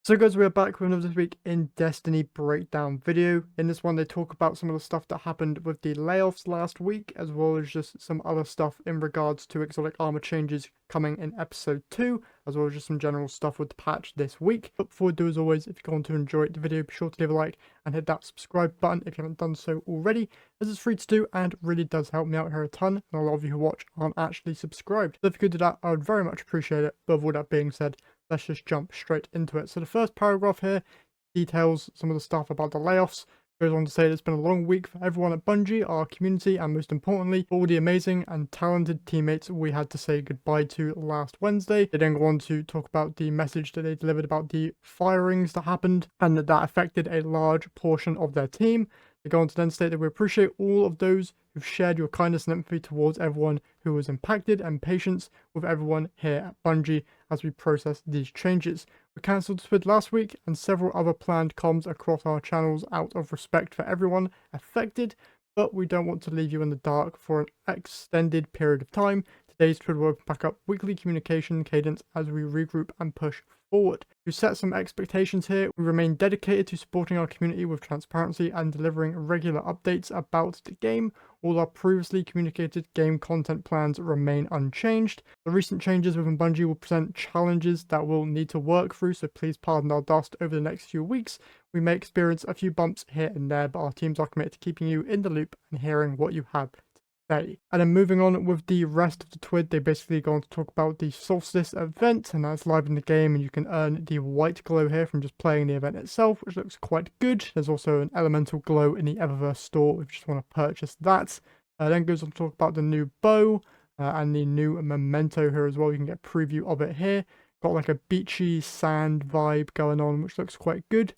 So guys, we are back with another this week in Destiny breakdown video. In this one, they talk about some of the stuff that happened with the layoffs last week, as well as just some other stuff in regards to exotic armor changes coming in episode 2, as well as just some general stuff with the patch this week. But before we do, as always, if you're going to enjoy the video, be sure to leave a like and hit that subscribe button if you haven't done so already, as it's free to do and really does help me out here a ton, and a lot of you who watch aren't actually subscribed. So if you could do that, I would very much appreciate it. But with all that being said, let's just jump straight into it. So the first paragraph here details some of the stuff about the layoffs. Goes on to say it's been a long week for everyone at Bungie, our community, and most importantly, all the amazing and talented teammates we had to say goodbye to last Wednesday. They then go on to talk about the message that they delivered about the firings that happened and that affected a large portion of their team. They go on to then state that we appreciate all of those who've shared your kindness and empathy towards everyone who was impacted and patience with everyone here at Bungie as we process these changes. We cancelled Squid last week and several other planned comms across our channels out of respect for everyone affected, but we don't want to leave you in the dark for an extended period of time. Today's Squid will back up weekly communication cadence as we regroup and push forward. To set some expectations here, we remain dedicated to supporting our community with transparency and delivering regular updates about the game. All our previously communicated game content plans remain unchanged. The recent changes within Bungie will present challenges that we'll need to work through, so please pardon our dust over the next few weeks. We may experience a few bumps here and there, but our teams are committed to keeping you in the loop and hearing what you have day. And then moving on with the rest of the TWID, they basically go on to talk about the Solstice event, and that's live in the game, and you can earn the white glow here from just playing the event itself, which looks quite good. There's also an elemental glow in the Eververse store if you just want to purchase that. Then goes on to talk about the new bow and the new memento here as well. You can get a preview of it here. Got like a beachy sand vibe going on, which looks quite good.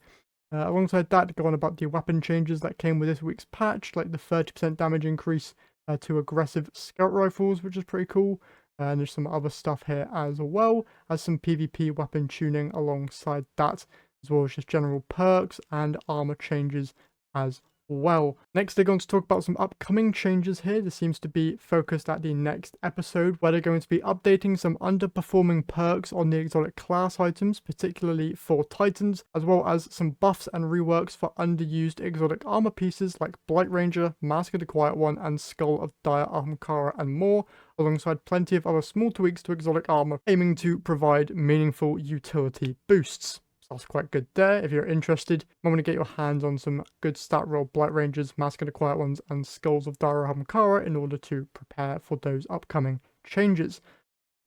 Alongside that, go on about the weapon changes that came with this week's patch, like the 30% damage increase to aggressive scout rifles, which is pretty cool. And there's some other stuff here as well as some PvP weapon tuning alongside that, as well as just general perks and armor changes as well. Next, they're going to talk about some upcoming changes here. This seems to be focused at the next episode, where they're going to be updating some underperforming perks on the exotic class items, particularly for Titans, as well as some buffs and reworks for underused exotic armor pieces like Blight Ranger, Mask of the Quiet One, and Skull of Dire Ahamkara, and more, alongside plenty of other small tweaks to exotic armor, aiming to provide meaningful utility boosts. That's quite good there. If you're interested, you want to get your hands on some good stat roll Blight Rangers, Mask of the Quiet Ones, and Skulls of Dire Ahamkara in order to prepare for those upcoming changes.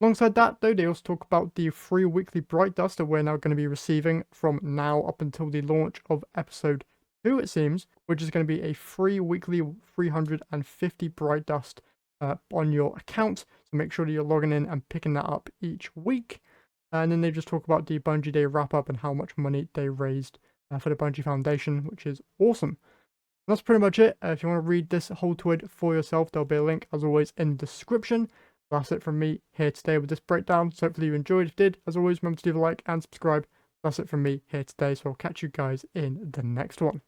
Alongside that, though, they also talk about the free weekly Brightdust that we're now going to be receiving from now up until the launch of episode 2, it seems, which is going to be a free weekly 350 Brightdust on your account. So make sure that you're logging in and picking that up each week. And then they just talk about the Bungie Day wrap-up and how much money they raised for the Bungie Foundation, which is awesome. And that's pretty much it. If you want to read this whole TWID for yourself, there'll be a link, as always, in the description. That's it from me here today with this breakdown. So hopefully you enjoyed. If you did, as always, remember to leave a like and subscribe. That's it from me here today, so I'll catch you guys in the next one.